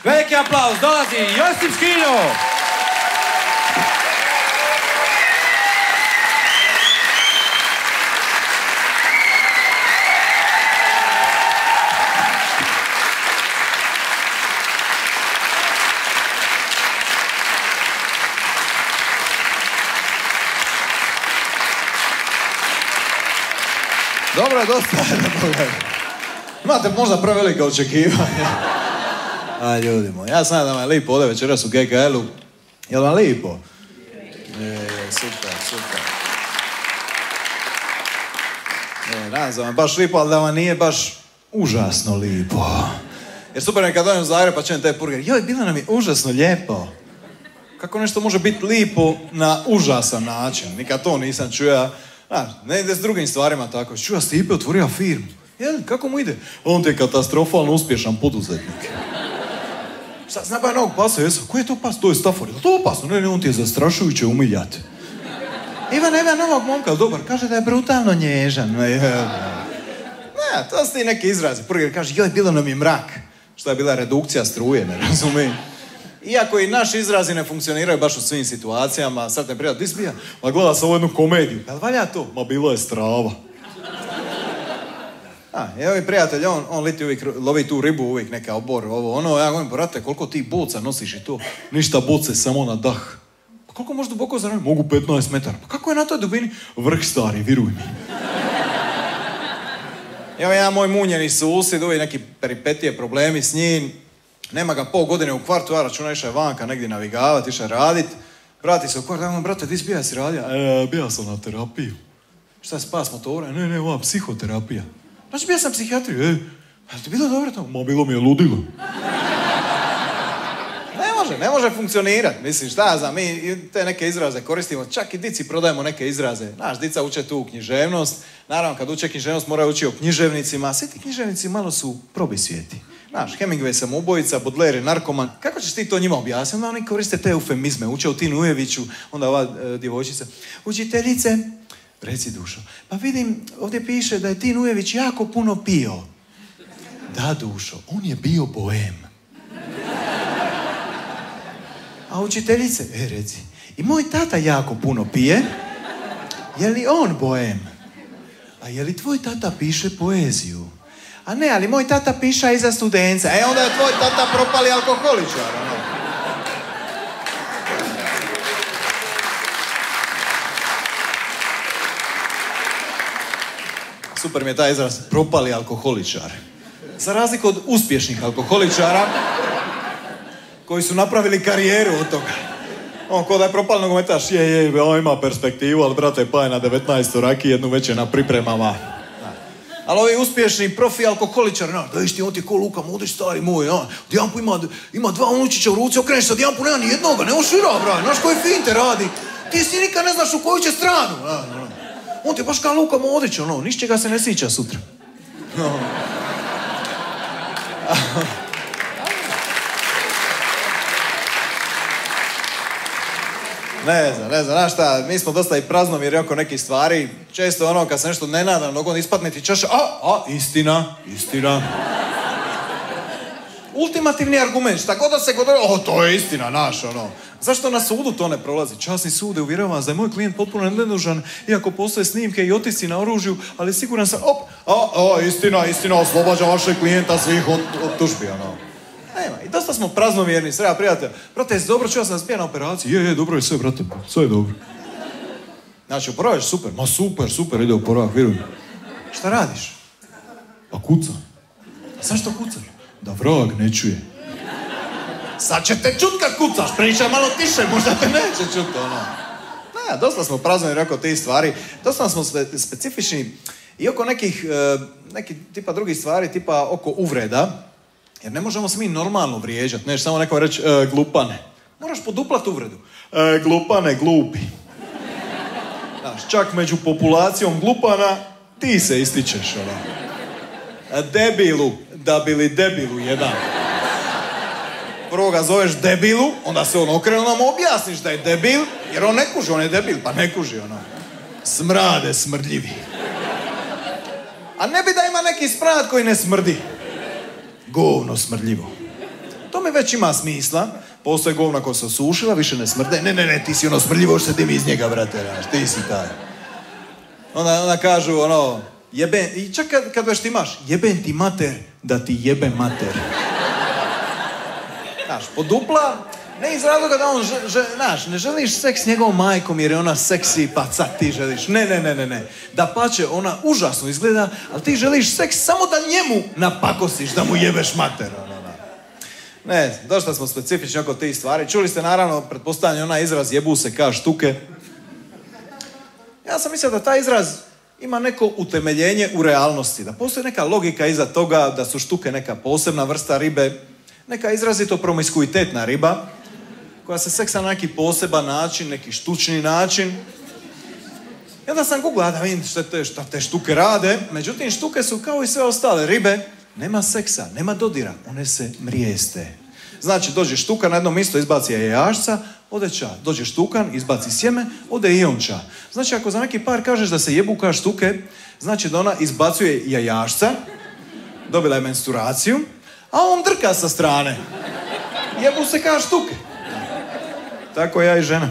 Veliki aplauz, dolazi Josip Škrinjo! Dobro je dosta. Imate možda prevelike očekivanja. A ljudi moji, ja znam da vam je lipo ovdje večeras u GKL-u. Jel vam lipo? Super. Nadam se vam baš lipo, ali da vam nije baš užasno lipo. Jer super je kad dođem u Zagreb pa čujem taj burger. Joj, bilo nam je užasno lijepo. Kako nešto može biti lipo na užasan način? Nikad to nisam čuo. Ne ide s drugim stvarima tako. Čuja, Stipe otvorio firmu. Jel, kako mu ide? On ti je katastrofalno uspješan poduzetnik. Šta, zna ba novog pasa, jesu? Koji je to pas? To je Stafford. Je li to opasno? Ne, on ti je zastrašujuće umiljat. Ivan novog momka, dobar. Kaže da je brutalno nježan. Ne, to su ti neki izrazi. Prvi kaže, joj, bilo nam je mrak. Šta je bila redukcija struje, ne razumijem. Iako i naši izrazi ne funkcioniraju baš u svim situacijama, sad te prijatelj, ti smija, ma gleda sam ovu jednu komediju. Jel valja to? Ma bilo je strava. Evo i prijatelj, on lovi tu ribu uvijek, neka obor, ovo, ono, ja govorim, brate, koliko ti boca nosiš i to? Ništa boce, samo na dah. Pa koliko možeš duboko zaraditi? Mogu 15 metara. Pa kako je na toj dubini? Vrh stari, viruj mi. Evo ja, moj munjeni susjed, uvijek neki peripetije, problemi s njim. Nema ga pol godine u kvartu, ja računa išao je vanka negdje navigavati, išao je radit. Vrati se u kvart, ja govorim, brate, ti bija si radio? Bija sam na terapiju. Šta je spas motora? Ne, ova psihoterapija. Znači, bija sam psihijatriju, ali ti bilo dobro tamo? Ma, bilo mi je ludilo. Ne može funkcionirati. Mislim, šta ja znam, mi te neke izraze koristimo, čak i dici prodajemo neke izraze. Znaš, dica uče tu književnost. Naravno, kad uče književnost, moraju ući o književnicima. Svi ti književnici malo su probisvijeti. Znaš, Hemingway samoubojica, Baudelaire je narkoman. Kako ćeš ti to njima objasniti? Onda oni koriste te eufemizme. Uče o Tinu Ujeviću, onda ova djevojčica. Učiteljice, reci Dušo, pa vidim, ovdje piše da je Tin Ujević jako puno pio. Da, Dušo, on je bio bohem. A učiteljice, reci, i moj tata jako puno pije. Je li on bohem? A je li tvoj tata piše poeziju? A ne, ali moj tata piša i za studenca. Onda je tvoj tata propali alkoholičar. Super mi je taj izraz, propali alkoholičar. Za razliku od uspješnih alkoholičara, koji su napravili karijeru od toga. On ko da je propali nogometaš, on ima perspektivu, ali brate, pa je na 19. raki, jednu već je na pripremama. Ali ovi uspješni profi alkoholičari, da viš ti, on ti je ko Luka Modrić, stari moj, Dijanpu ima dva unučića u ruci, okreneš sa Dijanpu, nema ni jednoga, ne ušira, braj, znaš koji finte radi. Ti si nikad ne znaš u koju će stranu. On ti je baš kao Luka Modrić, nišćega se ne sjeća sutra. Ne znam, znaš šta, mi smo dosta i praznovjeri oko nekih stvari. Često kad se nešto nenadano dogodi, ispadne ti čaša, istina. Ultimativni argument, šta god da se godilo, to je istina, naš, Zašto na sudu to ne prolazi? Časni sud je uvjerava vas da je moj klijent potpuno nedužan, iako postoje snimke i otisci na oružju, ali siguran sam, istina, oslobađa vašeg klijenta svih od tužbi, Nema, i dosta smo praznovjerni, sreda prijatelja. Brate, jesi dobro, čuo sam da spija na operaciji? Je, dobro je sve, brate, sve je dobro. Znači, oporaveš, super. Ma super, ide oporavak, vjerujem. Šta radiš? Pa kucam. Zašto kucaš? Da vrag ne čuje. Sad će te čut kad kucaš, pričaj malo tiše, možda te neće čut, Ne, dosta smo praznovjerni oko tih stvari, dosta smo specifični i oko nekih tipa drugih stvari, tipa oko uvreda. Jer ne možemo se mi normalno vrijeđati, neš samo nekom reći glupane. Moraš poduplat uvredu. Glupane, glupi. Znaš, čak među populacijom glupana ti se ističeš, Debilu, da bili debilu jedan. Prvo ga zoveš debilu, onda se on okrene, nam objasniš da je debil, jer on ne kuži, on je debil, pa ne kuži, Smrade, smrdljivi. A ne bi da ima neki smrad koji ne smrdi. Govno smrdljivo. To mi već ima smisla. Postoje govna koja se osušila, više ne smrde. Ne, ti si ono smrdljivo što se dimi iz njega, brate, znaš, ti si taj. Onda kažu, ono, jeben, i čak kad već ti imaš, jeben ti mater, da ti jebe mater. Znaš, podupla, ne iz razloga da on, znaš, ne želiš seks s njegovom majkom jer je ona seksi, pa sad ti želiš. Ne. Da pače, ona užasno izgleda, ali ti želiš seks samo da njemu napakosiš, da mu jebeš mater. Ne, dosta smo specifični oko tih stvari. Čuli ste naravno, pretpostavljam, onaj izraz jebu se ka štuke. Ja sam mislio da taj izraz ima neko utemeljenje u realnosti. Da postoji neka logika iza toga, da su štuke neka posebna vrsta ribe, neka izrazito promiskuitetna riba, koja se seksa na neki poseban način, neki štučni način. I onda sam googlao da vidim šta te štuke rade. Međutim, štuke su kao i sve ostale ribe. Nema seksa, nema dodira, one se mrijeste. Znači, dođe štuka na jedno mjesto, izbaci jajašca, ode ča. Dođe štukan, izbaci sjeme, ode i on ča. Znači, ako za neki par kažeš da se jebu ka štuke, znači da ona izbacuje jajašca, dobila je menstruaciju, a on drka sa strane. Jebu se ka štuke. Tako ja i žena.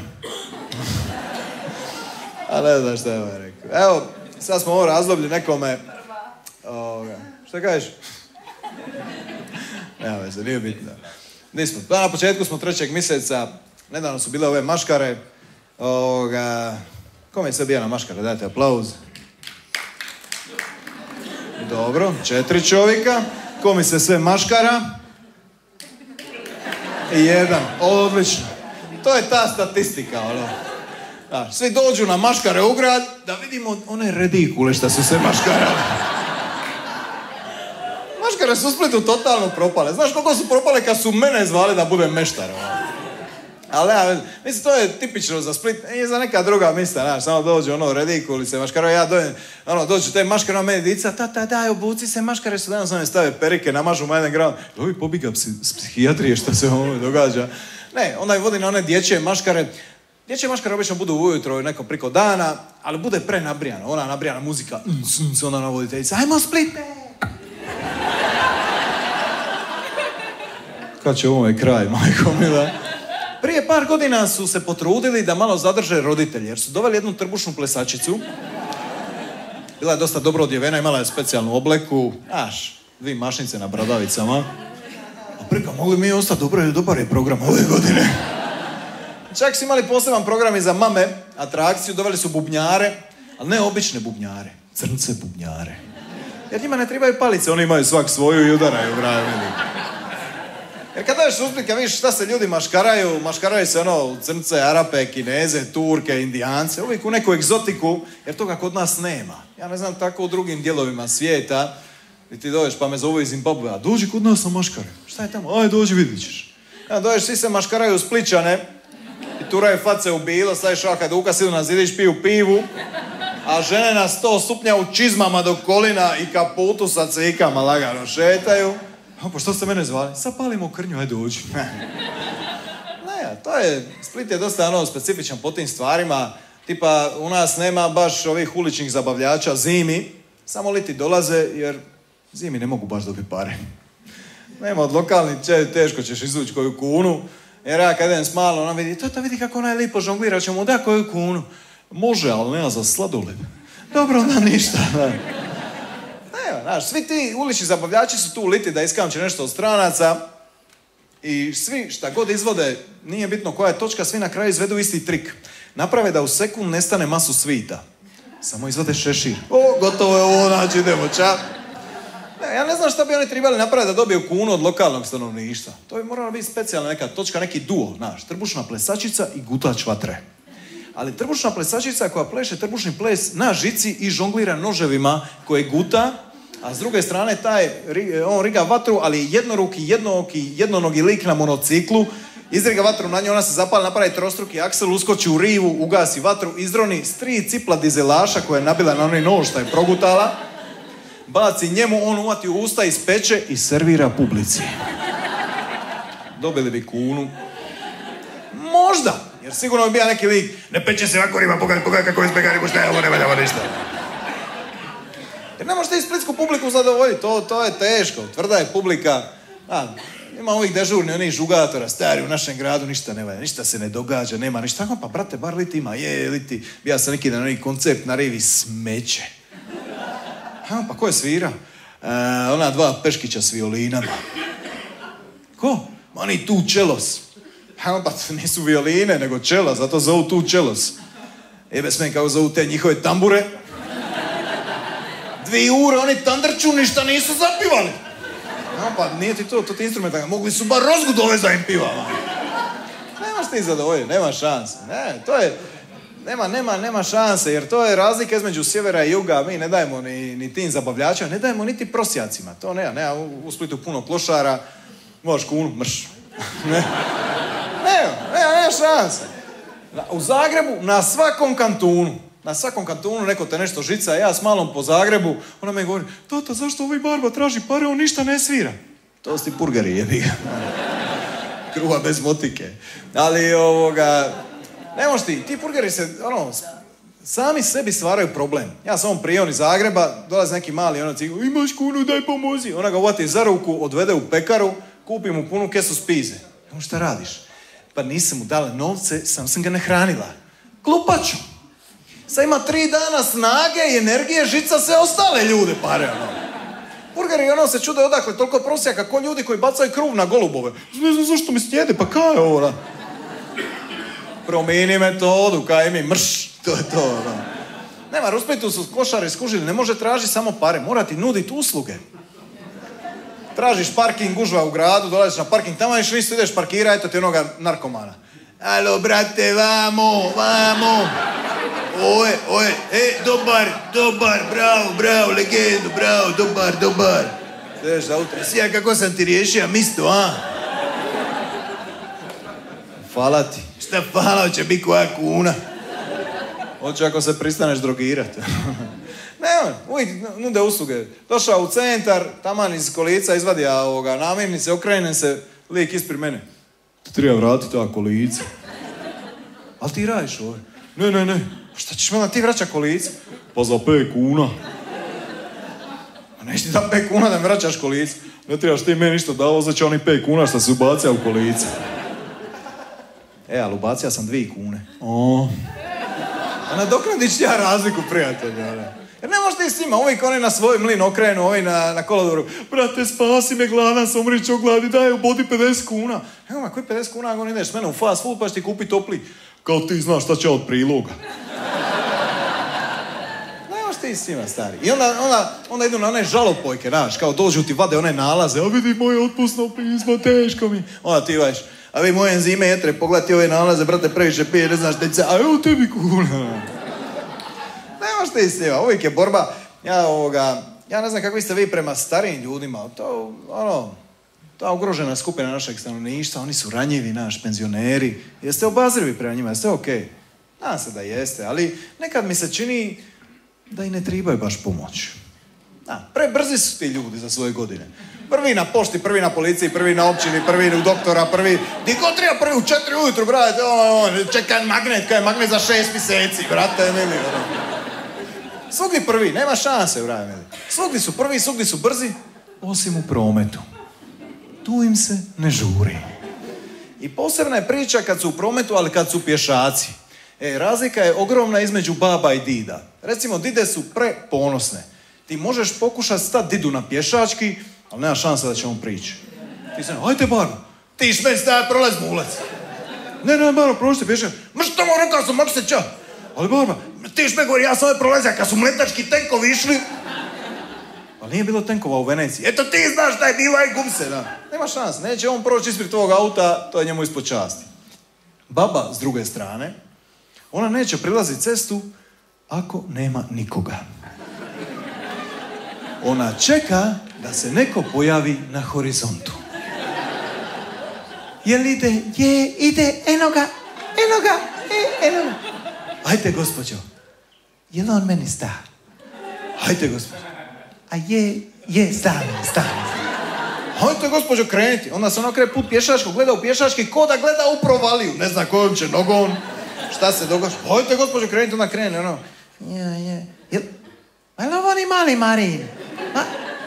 A ne znam šta je ovaj rekao. Evo, sad smo u ovom razdoblju nekome... Šta kažeš? Nema veze, nije bitno. Nismo. Na početku smo 3. mjeseca, nedavno su bile ove maškare. Kome je sve bija na maškare? Dajte aplauz. Dobro, 4 čovjeka. Kome se sve maškara? 1. Odlično. To je ta statistika, ono. Svi dođu na maškare u grad da vidimo one redikule što su se maškarali. Maškare su u Splitu totalno propale. Znaš koliko su propale kad su mene zvali da budem meštar? Ali ja, mislim, to je tipično za Split. Nije za neka druga mjesta, znaš, samo dođu ono redikuli se maškare. Ja dođem, ono, dođu te maškare, ono meni dica, tata, daj, obuci se, maškare su danas, ono, stave perike, namažu mu jedan gram. Ovi pobiga s psihijatrije, šta se ovo događa. Ne, onda je vodi na one dječje maškare. Dječje maškare obično budu ujutro neko priko dana, ali bude prenabrijano. Ona nabrijana muzika, onda ona voditeljica, ajmo Splite! Kad će ovome kraj, majko mila? Prije par godina su se potrudili da malo zadrže roditelji, jer su doveli jednu trbušnu plesačicu. Bila je dosta dobro odjevena, imala je specijalnu obleku, 2 mašnice na bradavicama. A prika, mogli mi ostati dobar je program ove godine. Čak su imali poseban program i za mame, atrakciju, doveli su bubnjare, ali ne obične bubnjare, crnce bubnjare. Jer njima ne trebaju palice, oni imaju svak svoju i udaraju, bravo. Jer kad dođeš u Split, kad vidiš šta se ljudi maškaraju se ono u crnce, Arape, Kineze, Turke, Indijance, uvijek u neku egzotiku, jer toga kod nas nema. Ja ne znam tako u drugim dijelovima svijeta, i ti dođeš pa me zovu iz Zimbabvea, dođi kod nas na maškare. Šta je tamo? Aj, dođi, vidit ćeš. Ja, dođeš, svi se maškaraju u Spličane, i turaju face u bilo, staviš šaka duka, sidu na zidiš, piju pivu, a žene na 100 stupnja u čizmama do kolina i kaputu sa cikama lagano šetaju. Pa što ste mene zvali? Sad palimo krnju, ajde dođi. Ne, to je, Split je dosta specifičan po tim stvarima. Tipa, u nas nema baš ovih uličnih zabavljača zimi. Samo liti dolaze, jer zimi ne mogu baš dobiti pare. Nema od lokalnih, teško ćeš izvući koju kunu. Jer ja kad idem s malom, ona vidi, tata vidi kako ona je lipo žonglira, će mu da koju kunu. Može, ali nema za sladoled. Dobro, onda ništa. Znaš, svi ti ulični zabavljači su tu liti da iskamče nešto od stranaca i svi šta god izvode, nije bitno koja je točka, svi na kraju izvedu isti trik. Naprave da u sekund nestane masu svita. Samo izvade šešir. Gotovo je ovo, znači idemo, ča. Ne, ja ne znam šta bi oni trebali napraviti da dobiju kunu od lokalnog stanovništva. To bi morala biti specijalna neka točka, neki duo, znaš, trbušna plesačica i gutač vatre. Ali trbušna plesačica koja pleše trbušni ples na žici i žonglira noževima koje guta, a s druge strane on riga vatru, ali jednonogi lik na monociklu, izriga vatru na nju, ona se zapali, napravi trostruki aksel, uskoči u rivu, ugasi vatru, izroni s 3 cipla dizelaša koja je nabila na onaj nož šta je progutala, baci njemu, on uvati u usta, ispeče i servira publici. Dobili bi kunu. Možda, jer sigurno bi bio neki lik, ne peče se ovako riba, pogledaj kako izbjega ribu, šta je ovo, ne valja ništa. Jer ne možete i splitsku publiku zadovoljiti, to je teško, tvrda je publika. Ima ovih dežurni, onih žugatora, stari u našem gradu, ništa ne valja, ništa se ne događa, nema ništa. Tako, pa brate, bar liti ima, liti. Ja sam neki dan onaj koncept na rivi smeće. Pa ko je svira? Ona dva peškića s violinama. Ko? Oni tu čelos. Pa nisu violine, nego čela, zato zovu tu čelos. Jebe sve kako zovu te njihove tambure. 2 ure, oni tandrču ništa nisu zapivali. Pa nije ti to ti instrumenta, mogli su bar rozgu dovesti da im piva. Nemaš ti zadovoljiti, nema šanse. Ne, to je, nema šanse, jer to je razlika između sjevera i juga. Mi ne dajemo ni tim zabavljačima, ne dajemo niti prosjacima. To nema u Splitu puno klošara, možeš kunu, mrš. Nema šanse. U Zagrebu, na svakom kantunu neko te nešto žica, ja s malom po Zagrebu, ona me govori, tata, zašto ovaj barba traži pare, on ništa ne svira. To su ti purgeri, jebi ga. Kruha bez motike. Ali, ne možeš ti purgeri se, sami sebi stvaraju problem. Ja sam prion iz Zagreba, dolazi neki mali, cigu, imaš kunu, daj pomozi. Ona ga uvati za ruku, odvede u pekaru, kupi mu punu kesu spize. Šta radiš? Pa nisam mu dala novce, sam ga ne hranila. Glupaču! Sad ima 3 dana snage i energije, žica sve ostale ljude pare, Burgeri, se čude odakle, toliko prosjaka, ko ljudi koji bacaju kruv na golubove. Ne znam zašto mi sjede, pa kaj je ovo, Promijeni metodu, kaj mi, mrš, to je to, Nema, u Splitu su košari skužili, ne može tražiti samo pare, mora ti nuditi usluge. Tražiš parking, gužva u gradu, dolaziš na parking, tamo ništa ideš parkira, eto ti onoga narkomana. Alo, brate, vamo. Oje, dobar, bravo, legendu, bravo, dobar. Ideš za auto, sija kako sam ti riješio misto, Hvala ti. Šta hvala, će biti koja kuna. Hoće ako se pristaneš drogirati. Ne, uvijek nude usluge. Došao u centar, taman iz kolica izvadio namirnice, okrenem se, lik ispred mene. Ti treba vratiti ta kolica. Ali ti radiš ovo? Ne. Šta ćeš me ti vraća kolica? Pa za 5 kuna. A neš ti da 5 kuna da mi vraćaš kolica? Ne trebaš ti meni ništa dao, za će oni 5 kuna što se ubacija u kolica. Ali ubacija sam 2 kune. A nadoknadiš ja razliku, prijatelja. Jer ne možeš ti s njima, uvijek oni na svoj mlin okrenu, ovi na kolodoru. Brate, spasi me, gladan sam, umriću od gladi, daj, ubodi 50 kuna. Evo, koji 50 kuna, ako ne ideš s mene u fast food, pa ćeš ti kupi topli. Kao ti znaš šta će od priloga. Ne možeš ti s njima, stari. I onda idu na one žalopojke, znaš, kao dođu ti vade one nalaze. A vidi moje otpusno pismo, teško mi. Onda ti vaš, a vi moje enzime jetre, pogledaj ti ove nalaze, brate, previše pije, ne znaš teca, a evo tebi kuna. Nemaš ti s njima, uvijek je borba. Ja ne znam kako ste vi prema starijim ljudima. To ugrožena skupina našeg stanovništva, oni su ranjivi, naš penzioneri. Jeste obazrivi prema njima, jeste okej? Nadam se da jeste, ali nekad mi se čini da i ne trebaju baš pomoć. Prebrzi su ti ljudi za svoje godine. Prvi na pošti, prvi na policiji, prvi na općini, prvi u doktora, prvi... Di god treba prvi u 4 ujutru, brate, čekaj magnet, kaj je magnet za 6 mjeseci, brate, mili, Svugdje prvi, nema šanse, brate, mili. Svugdje su brzi, osim u prometu. Tu im se ne žuri. I posebna je priča kad su u prometu, ali kad su pješaci. Razlika je ogromna između baba i dida. Recimo, dide su preponosne. Ti možeš pokušati stati didu na pješački, ali nema šanse da će on prići. Ti se, ajde Baro, ti šmeć stajat, prolaz mu ulaz. Ne, Baro, prošli pješač. Što mu rekao sam, mogu se ča. Ali Baro, ti šmeć govori, ja sam ovaj prolazio, kad su mletački tenkovi išli. Ali nije bilo tenkova u Veneciji. Eto ti znaš šta je bilo, aj gub se, da. Nema šanse, neće on proći ispred tvojeg auta, to je njemu ispod časti. Baba, s druge strane, ona neće prilaziti cestu ako nema nikoga. Ona čeka da se neko pojavi na horizontu. Jel ide? Ide, eno ga. Ajde, gospođo. Jel on meni sta? Ajde, gospođo. A stani. Hajde, gospođo, kreniti. Onda se ono krene put pješačkog, gleda u pješački, ko da gleda u provaliju. Ne zna kojom će nogom, šta se događa. Hajde, gospođo, kreniti, onda krene, Jel ovo ni mali Marin?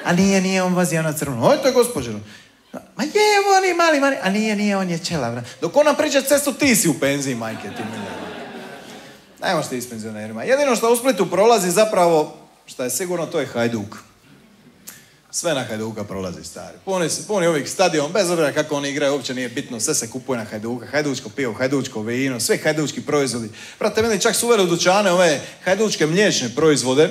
A nije, on vozio na crveno. Hajde, gospođo. Ma je, oni mali, a nije, on je ćelav. Dok ona priča cestu, ti si u penziji, majke, ti milijama. Najmo što ti s penzionerima. Jedino što u Splitu prolazi zapravo, što je sigurno, to je Hajduk. Sve na Hajduka prolazi, stari. Puni ovih stadion, bez obzira kako oni igraju, uopće nije bitno, sve se kupuje na Hajduka. Hajdučko pivo, hajdučko vino, sve hajdučki proizvodi. Brate, meni čak su uveli u dućane ove hajdučke mliječne proizvode.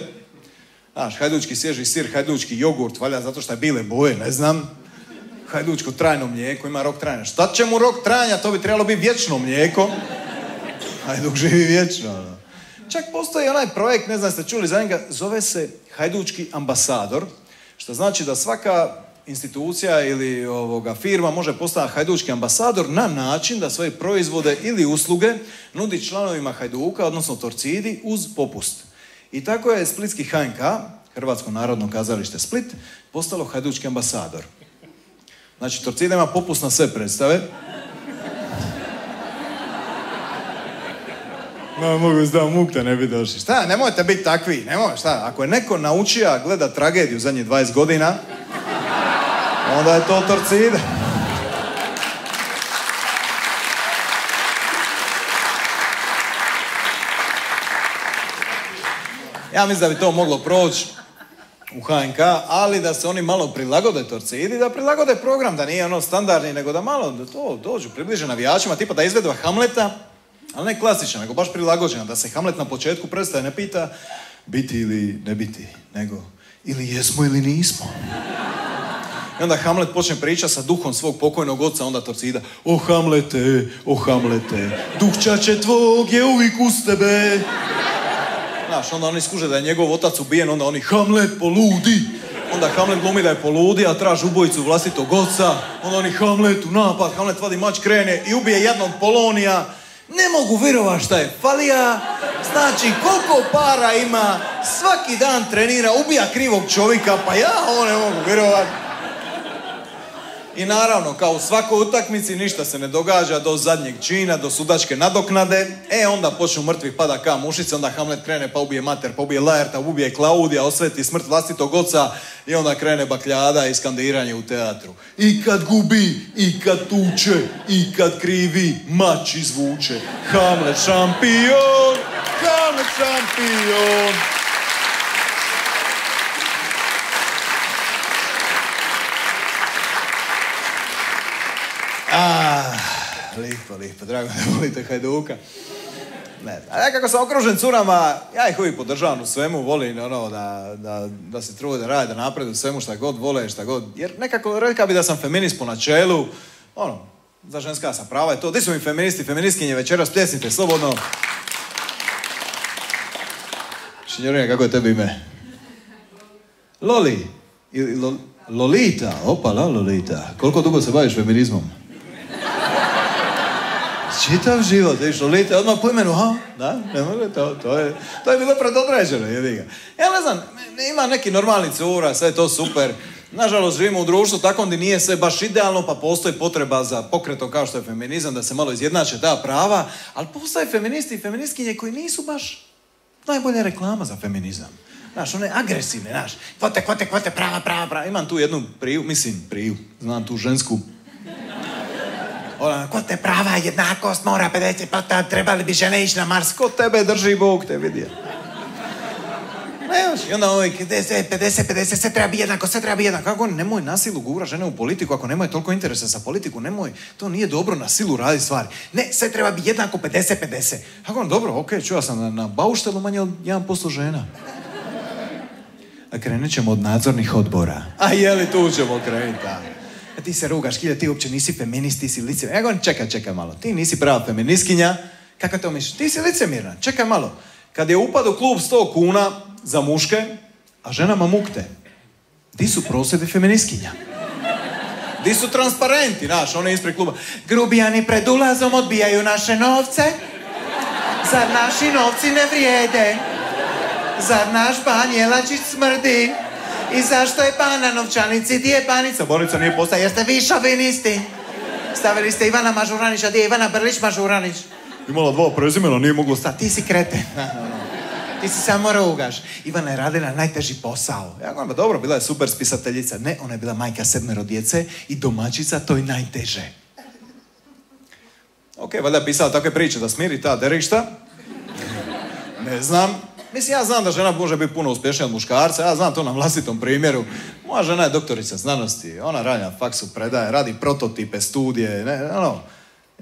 Znaš, hajdučki svježi sir, hajdučki jogurt, valjda zato što je bile boje, ne znam. Hajdučko trajno mlijeko, ima rok trajanja. Šta će mu rok trajanja? To bi trebalo biti vječno mlijeko. Hajduk živi vječno. Čak postoji onaj projekt, ne znam ste čuli za njega, zove se Hajdučki ambasador, što znači da svaka institucija ili firma može postati hajdučki ambasador na način da svoje proizvode ili usluge nudi članovima Hajduka, odnosno Torcidi, uz popust. I tako je splitski HNK, Hrvatsko narodno kazalište Split, postalo hajdučki ambasador. Znači, Torcida ima popust na sve predstave. No, mogu da mukte ne bi došli. Šta, nemojte biti takvi, šta. Ako je neko naučio gleda tragediju zadnjih 20 godina, onda je to Torcida. Ja mislim da bi to moglo proći u HNK, ali da se oni malo prilagode Torcidi, da prilagode program, da nije ono standardni, nego da malo da to dođu, približe navijačima, tipa da izvedu Hamleta, ali ne klasičan, nego baš prilagođena, da se Hamlet na početku predstave ne pita biti ili ne biti, nego ili jesmo ili nismo. I onda Hamlet počne pričati sa duhom svog pokojnog oca, onda Torcida: o Hamlete, duh ćaće tvog je uvijek uz tebe. Znaš, onda oni skuže da je njegov otac ubijen, onda oni: Hamlet, poludi. Onda Hamlet glumi da je poludi, a traži ubojicu vlastitog oca. Onda oni: Hamlet u napad, Hamlet vadi mač, krene i ubije jednog Polonija. Ne mogu vjerovati šta je falija. Znači, koliko para ima, svaki dan trenira, ubija krivog čovjeka, pa ja ovo ne mogu vjerovati. I naravno, kao u svakoj utakmici, ništa se ne događa do zadnjeg čina, do sudačke nadoknade. Onda počnu mrtvih pada ka mušice, onda Hamlet krene pa ubije mater, pa ubije Laerta, ubije Klaudija, osveti smrt vlastitog oca i onda krene bakljada i skandiranje u teatru. I kad gubi, i kad tuče, i kad krivi, mač izvuče. Hamlet šampion, Hamlet šampion. Lijepo, drago da volite Hajduka. Ne znam, ja kako sam okružen curama, ja ih uvijek podržavam u svemu, volim da se trude, rade, da napredu u svemu, šta god vole, šta god, jer nekako rekao bi da sam feminist po načelu, za ženska sam prava je to. Di su mi feministi, feministkinje, večeras pljesnite slobodno. Šinjorina, kako je tebi ime? Loli, Lolita, opala Lolita, koliko dugo se baviš feminizmom? Čitav život, viš, Lolita, odmah po imenu, da, ne može, to je bilo predodređeno, jebi ga. Ja ne znam, ima neki normalni cura, sve je to super. Nažalost, živimo u društvu tako gdje nije sve baš idealno, pa postoji potreba za pokretom kao što je feminizam, da se malo izjednače ta prava, ali postoje feministi i feministkinje koji nisu baš najbolja reklama za feminizam. Znaš, one agresivne, znaš, kvote, prava. Imam tu jednu priju, znam tu žensku. Kvote, prava, jednakost, mora 50%, trebali bi žene ići na Mars. Ko tebe drži, Bog te vidi. I onda 50, sve treba biti jednako. Kako nemoj na silu gura žene u politiku, ako nemoj toliko interesa za politiku, nemoj, to nije dobro na silu radi stvari. Ne, sve treba biti jednako 50. Kako dobro, okej, čuo sam na bauštelu manje od 1% žena. A krenut ćemo od nadzornih odbora. A jeli tu ćemo krenuti, a ti se rugaš, ti uopće nisi feminist, ti si licemjerna. Ja govorim, čekaj malo, ti nisi prava feministkinja. Kako to misliš? Ti si licemjerna, čekaj malo. Kad je upad u klub 100 kuna za muške, a ženama mukte, di su prosvjedi feministkinja? Di su transparenti, znaš, oni ispred kluba. Grubijani pred ulazom odbijaju naše novce. Zar naši novci ne vrijede? Zar naš ban Jelačić smrdi? I zašto je ban na novčanici? Di je banica? Bonica nije postala, jer ste vi šovinisti. Stavili ste Ivana Mažuranića, di je Ivana Brlić Mažuranić? Imala 2 prezimena, nije moglo stati. Ti si kreten. ti se samo rugaš. Ivana je radila najteži posao. Ja govorim, dobro, bila je super spisateljica. Ne, ona je bila majka 7 djece i domaćica, to je najteže. Ok, valjda je pisala takve priče da smiri ta derišta. Ne znam. Mislim, ja znam da žena može biti puno uspješnija od muškarca, ja znam to na vlastitom primjeru. Moja žena je doktorica znanosti, ona radi na faksu, predaje, radi prototipe, studije,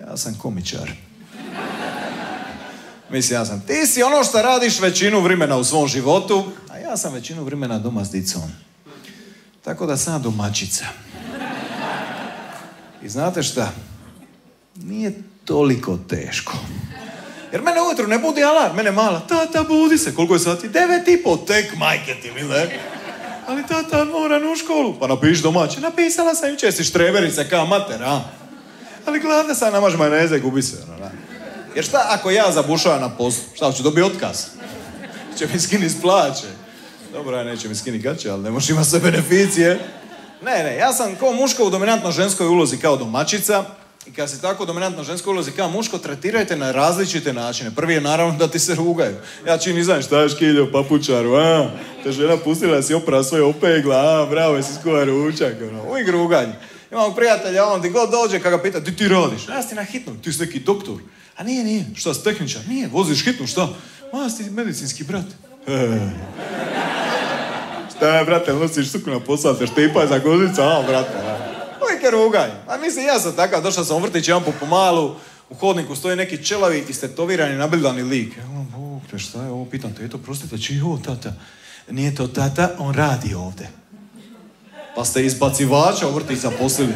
ja sam komičar. Mislim, ti si ono što radiš većinu vremena u svom životu, a ja sam većinu vremena doma s dicom. Tako da sam domaćica. I znate šta? Nije toliko teško. Jer mene ujutro ne budi alarm, mene mala, tata budi se, koliko je sati? 9:30, tek majke ti mile. Ali tata moram u školu. Pa napiši domaće, napisala sam jučer, si štreberica kao mater, a? Ali gladna sam, namaž majoneze, gubi se. Jer šta ako ja zabušavam na poslu? Šta, ću dobiti otkaz? Će mi skini s plaće. Dobro, ja neće mi skini gaće, ali ne možeš imati sve beneficije. Ne, ja sam kao muško u dominantno ženskoj ulozi kao domaćica. I kad si tako dominantno ženskoj ulozi kao muško, tretirajte na različite načine. Prvi je naravno da ti se rugaju. Ja čini ne znam šta je škiljo papučaru, a? Te žena pustila da si oprala svoje opegla, a? Bravo, jesi skova ručak, uvijek ruganje. Imam prijatelja, on ti god dođe, kada ga pita, ti radiš? Ja si na hitnu, ti si neki doktor. A nije. Šta, si tehničar? Nije, voziš hitnu, šta? Ma, si medicinski brat. Šta je, brate, nosiš suku na posao, te štipaj za guzicu, a, brate, uvijek je ruganje. A mislim, ja sam takav, došao sam u vrtić, jedan po pomalu, u hodniku stoji neki čelavi i stetovirani, nabildani lik. Ja govorim, Bog te, šta je ovo? Pitam te, eto, prostite, čiji je ovo tata? Nije to tata, on radi ovdje. Pa ste izbacivača u vrtić zaposlili.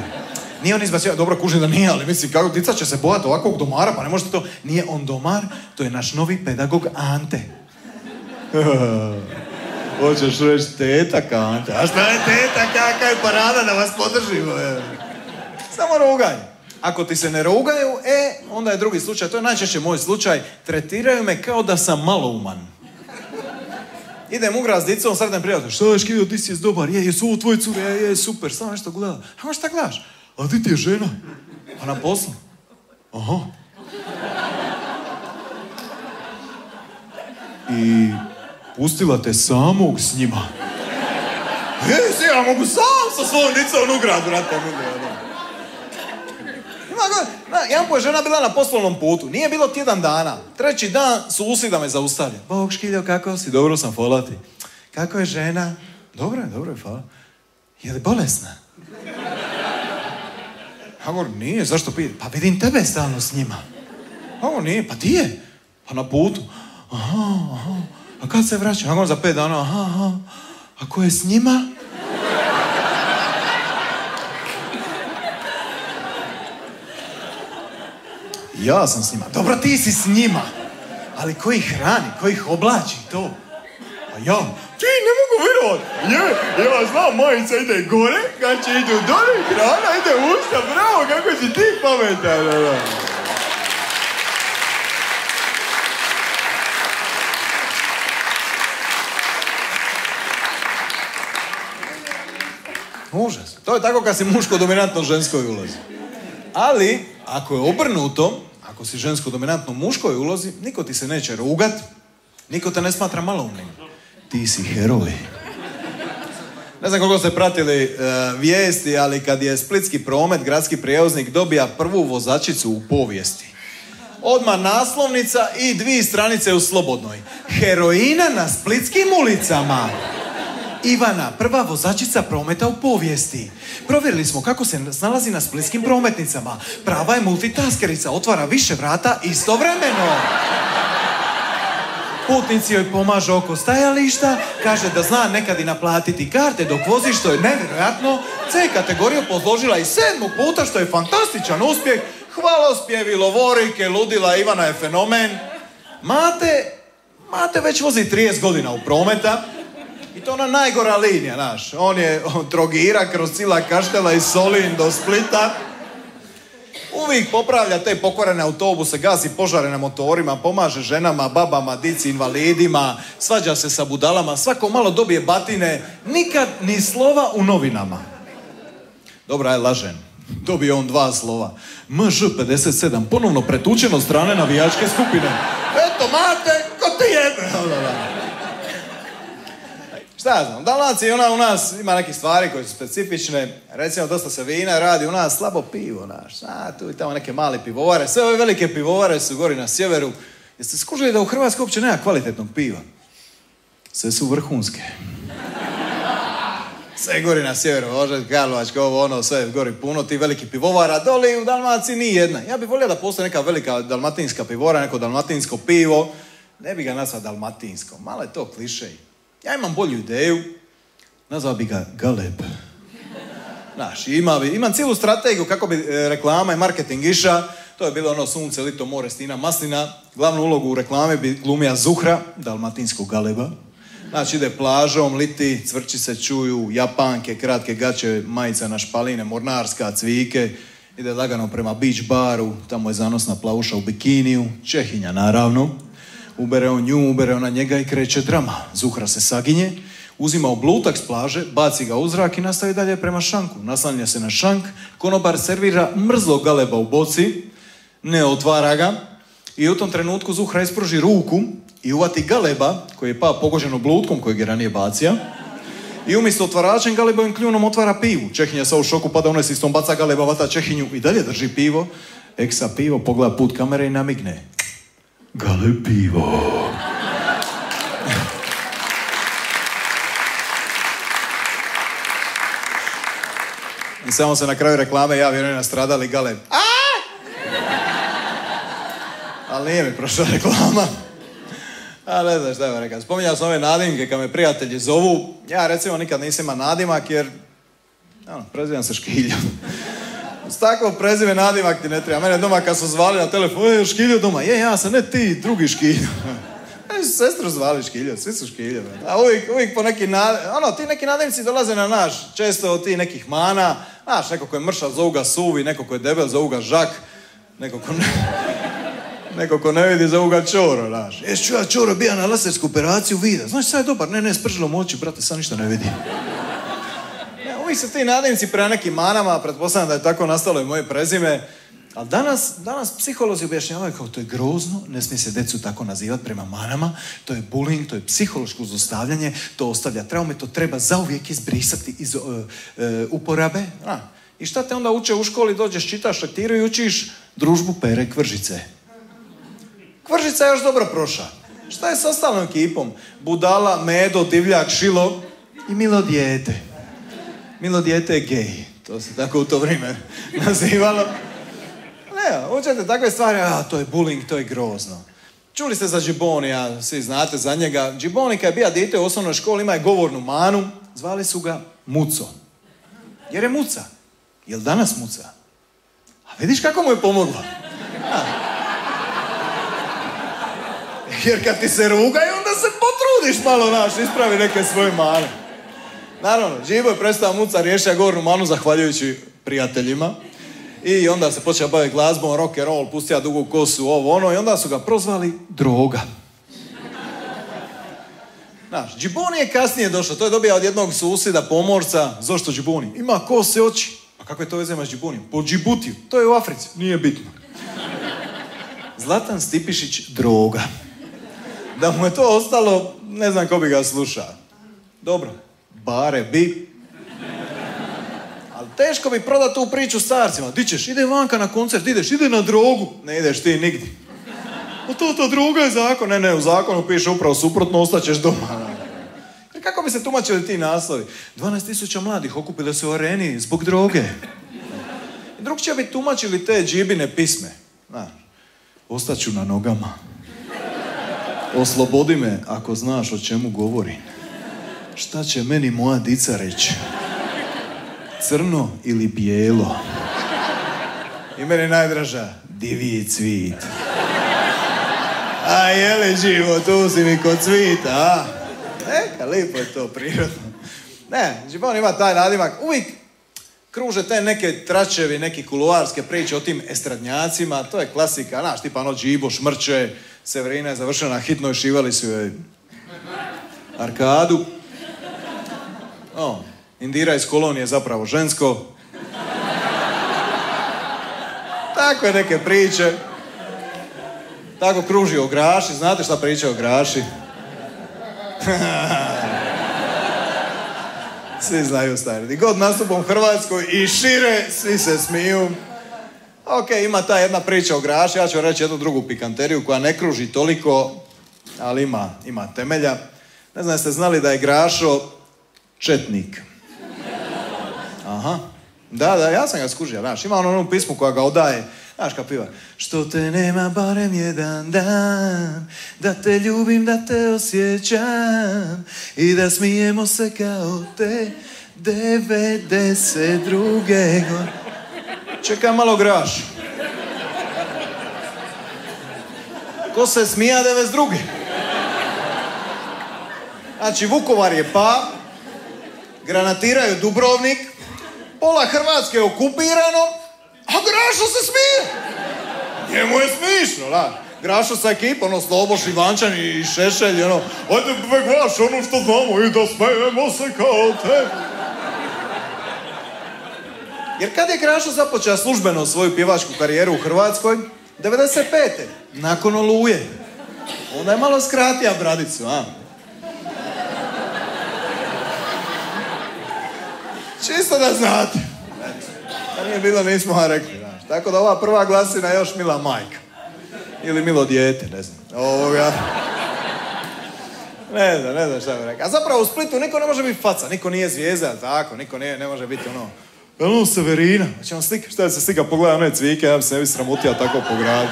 Nije on izbacivač, dobro kužim da nije, ali mislim, kako dica će se bojati ovakvog domara, pa ne možete to... Nije on domar, to je naš novi pedagog Ante. Hoćeš reći tetak Ante. A šta je tetak, kakva je parada da vas podržimo? Samo ruganje. Ako ti se ne rugaju, onda je drugi slučaj. To je najčešće moj slučaj. Tretiraju me kao da sam malouman. Idem u grad s dicom, sretnem prijatelj. Šta je škidio, ti si jes dobar, jesu ovo tvoje cure, je super, samo nešto gleda. A šta gledaš? A ti je žena? A na poslu? Aha. I pustila te samog s njima. Jesi, ja mogu sam sa svojom dicom u grad, brate. Jedan po je žena bila na poslovnom putu. Nije bilo tjedan dana. 3. dan susjeda me zaustavlja. Bog škiljo, kako si? Dobro sam, hvala ti. Kako je žena? Dobro je, hvala. Je li bolesna? Ja govorim, nije, zašto pije? Pa vidim tebe stalno s njima. Ja govorim, nije, pa ti je. Pa na putu. Aha. A kad se vraća? Ja govorim, za 5 dana. Aha. A ko je s njima? Ja sam s njima. Dobro, ti si s njima. Ali ko ih hrani, ko ih oblači, to? A ja? Ti ne mogu vjerovat. Ja znam, majica ide gore, kad će idu dole, hrana ide u usta, bravo, kako si ti pametan. Užas. To je tako kad si muško dominantno ženskoj ulozi. Ali, ako je obrnuto, ako si žensko dominantno u muškoj ulozi, niko ti se neće rugat, niko te ne smatra maloumnim. Ti si heroj. Ne znam koliko ste pratili vijesti, ali kad je Splitski promet, gradski prijevoznik, dobija prvu vozačicu u povijesti. Odmah naslovnica i 2 stranice u Slobodnoj. Heroina na splitskim ulicama. Ivana, prva vozačica prometa u povijesti. Provjerili smo kako se snalazi na splitskim prometnicama. Prava je multitaskerica, otvara više vrata istovremeno. Putnici joj pomažu oko stajališta, kaže da zna nekad i naplatiti karte dok vozi, što je nevjerojatno. C kategoriju podložila i 7. puta, što je fantastičan uspjeh. Hvalospjevi, lovorike, ludila, Ivana je fenomen. Mate već vozi 30 godina u prometa. I to ona najgora linija, znaš. On je Trogira kroz Cila Kaštela i Solin do Splita. Uvijek popravlja te pokvarene autobuse, gasi požare na motorima, pomaže ženama, babama, dici, invalidima, svađa se sa budalama, svako malo dobije batine, nikad ni slova u novinama. Dobra, je lažem. Dobije on 2 slova. MŽ57, ponovno pretučen od strane navijačke skupine. Eto, mate, ko ti jebe? Šta znam, Dalmacija ona u nas ima neke stvari koje su specifične. Recimo, dosta se vina radi u nas, slabo pivo, znaš. Tu i tamo neke male pivovare. Sve ove velike pivovare su gori na sjeveru. Jeste skužili da u Hrvatskoj uopće nema kvalitetnog piva? Sve su vrhunske. Sve gori na sjeveru, Ožeg, Karlovačka, ovo, ono, sve gori puno ti veliki pivovara. Doli u Dalmaciji ni jedna. Ja bih volio da postoji neka velika dalmatinska pivovara, neko dalmatinsko pivo. Ne bi ga nazvao dalmatinsko, malo je to klišej. Ja imam bolju ideju, nazvao bi ga Galeb. Znaš, imam cijelu strategiju kako bi reklama i marketing iša. To je bilo ono sunce, lito, more, stina, maslina. Glavnu ulogu u reklami bi glumija Zuhra, dalmatinskog Galeba. Znači ide plažom, liti, cvrči se čuju, japanke, kratke gaće, majica na špaline, mornarska, cvike. Ide lagano prema beach baru, tamo je zanosna plavuša u bikiniju, Čehinja naravno. Ubere on nju, ubere ona njega i kreće drama. Zuhra se saginje, uzima oblutak s plaže, baci ga u zrak i nastavi dalje prema šanku. Naslanja se na šank, konobar servira mrzlog Galeba u boci, ne otvara ga i u tom trenutku Zuhra ispruži ruku i uvati Galeba, koji je pogođen oblutkom kojeg je ranije bacija, i umjesto otvaračem Galebovim kljunom otvara pivu. Čehinja se u šoku pada, ono je sistom, baca Galeba, vata Čehinju i dalje drži pivo. Eksa pivo, pogleda put kamere i namigne. Galeb pivo. I samo se na kraju reklame javi onaj nastradali Galeb. Ali nije mi prošla reklama. A ne znam šta je rekao. Spominjao sam ove nadimke kad me prijatelji zovu. Ja recimo nikad nisam imao nadimak jer prezivam se Škiljo. S takvom prezime nadimak ti ne treba. Mene doma kad su zvali na telefon, Škiljo doma. Ja sam, ne ti, drugi Škiljo. Sestru zvali Škiljo, svi su Škiljo. A uvijek po neki ti neki nadimci dolaze na naš. Često od ti nekih mana. Znaš, neko ko je mršav zovu ga Suvi, neko ko je debel zovu ga Žak, neko ko ne vidi zovu ga Čoro, znaš. Jesi čuja Čoro bija na lasersku operaciju vida. Znaš, sad je dobar, ne, spržilo mu oči, brate, sad ništa ne vidi. Uvijek su ti nadimci prema nekim manama, pretpostavljam da je tako nastalo i moje prezime. Ali danas psiholozi objašnjavaju kao to je grozno, ne smije se decu tako nazivati prema manama, to je bullying, to je psihološko zlostavljanje, to ostavlja traume, to treba zauvijek izbrisati iz uporabe. I šta te onda uče u školi, dođeš, čitaš lektiru i učiš družbu Pere Kvržice. Kvržica je još dobro prošla. Šta je s ostalom ekipom? Budala, Medo, Divljak, Šilo i Milo dijete. Milo dijete je gej. To se tako u to vrijeme nazivalo. Ne, učete takve stvari, to je bullying, to je grozno. Čuli ste za Džibonija, svi znate za njega. Džiboni kad je bio dijete u osnovnoj školi, ima je govornu manu, zvali su ga Muco. Jer je muca. Jel danas muca? A vidiš kako mu je pomoglo? Jer kad ti se rugaju, onda se potrudiš malo, ispravi neke svoje mane. Naravno, Džibo je prestao muca, riješio govornu manu zahvaljujući prijateljima. I onda se počeo baviti glazbom, rock and roll, pustio dugu kosu, ovo, ono, i onda su ga prozvali Droga. Znaš, Džiboni je kasnije došao, to je dobio od jednog susjeda, pomorca. Zašto Džiboni? Ima kose oči. A kako je to vezano s Džibonijom? Po Džibutiju, to je u Africi, nije bitno. Zlatan Stipišić Droga. Da mu je to ostalo, ne znam ko bi ga slušao. Dobro, bare bi. Ali teško bi prodati tu priču starcima. Di ćeš? Ide vanka na koncert, ide na drogu. Ne ideš ti nigdje. A to droga je zakon. Ne, u zakonu piše upravo suprotno, ostaćeš doma. Jer kako bi se tumačili ti naslovi? 12.000 mladih okupile se u areni zbog droge. I drugčije bi tumačili te džibine pisme. Ostaću na nogama. Oslobodi me ako znaš o čemu govorim. Šta će meni moja dica reći? Crno ili bijelo? I meni najdraža, diviji cvit. A jeli živo, tu si mi kod cvita, a? Neka, lipo je to, prirodno. Ne, Džibon ima taj nadimak. Uvijek kruže te neke tračevi, neke kuluarske priče o tim estradnjacima. To je klasika, znaš, tipa Džibo šmrče, Severina je završila na hitnoj, šivali su joj arkadu. Indira iz kolonije zapravo žensko. Tako je neke priče. Tako kruži o Graši. Znate šta priča o Graši? Svi znaju stari. Gdje god nastupom u Hrvatskoj i šire, svi se smiju. Ok, ima ta jedna priča o Graši, ja ću reći jednu drugu pikanteriju koja ne kruži toliko, ali ima temelja. Ne znam, jeste znali da je Grašo četnik? Aha. Da, ja sam ga skužio, znaš, ima onu pismu koja ga odaje, znaš kad piva. Što te nema barem jedan dan, da te ljubim, da te osjećam i da smijemo se kao te 92. godine. Čekaj malo Graš. Ko se smija 92. Znači, Vukovar je pa, granatiraju Dubrovnik, pola Hrvatske je okupirano, a Grašo se smije. Njemu je smišno, da. Grašo sa ekipom, Sloboš, Ivančan i Šešelj, ajde Graš, ono što znamo i da smijemo se kao te. Jer kad je Grašo započeo službeno svoju pjevačku karijeru u Hrvatskoj? 95. Nakon Oluje. Onda je malo skratija bradicu, a? Čisto da znate. Da nije bilo, nismo vam rekli. Znaš. Tako da ova prva glasina je još mila majka. Ili milo dijete, ne znam. Ne znam šta bih rekao. A zapravo u Splitu niko ne može biti faca. Niko nije zvijezda, tako. Niko ne može biti Severina. Hoće vam slika, šta se slika, pogledaj one cvike, ja bi se ne bi sramutio tako po gradu.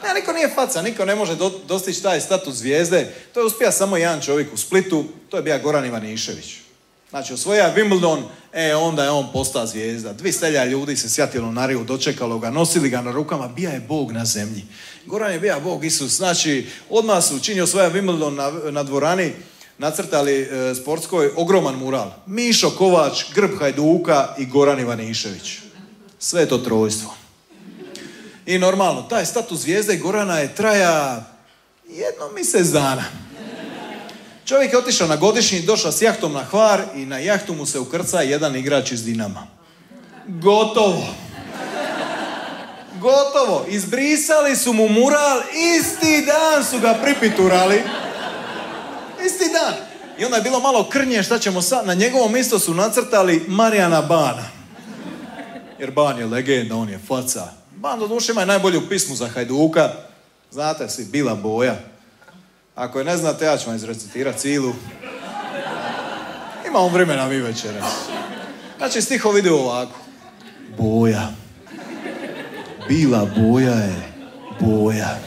Ne, niko nije faca, niko ne može dostići taj status zvijezde. To je uspio samo jedan čovjek u Splitu, to je bio Goran Ivanišević. Znači, osvoja Wimbledon, onda je on postao zvijezda. 200 ljudi se sjatilo na rivu, dočekalo ga, nosili ga na rukama, bija je Bog na zemlji. Goran je bija Bog Isus, znači, odmah su činio osvoja Wimbledon na dvorani, nacrtali sportskoj ogroman mural. Mišo Kovač, grb Hajduka i Goran Ivanišević. Sve je to trojstvo. I normalno, taj status zvijezde Gorana je traja jedno mjesec dana. Čovjek je otišao na godišnji, došao s jahtom na Hvar i na jahtu mu se ukrca jedan igrač iz Dinama. Gotovo. Izbrisali su mu mural, isti dan su ga pripiturali. Isti dan. I onda je bilo malo krnje, šta ćemo sad? Na njegovom mjestu su nacrtali Marijana Bana. Jer Ban je legenda, on je faca. Ban doduše ima najbolju pismu za Hajduka. Znate svi, Bila boja. Ako je ne znate, ja ću vam izrecitirati cilu. Imamo vremena mi večeras. Znači, stiho vidi ovako. Boja. Bila boja je boja.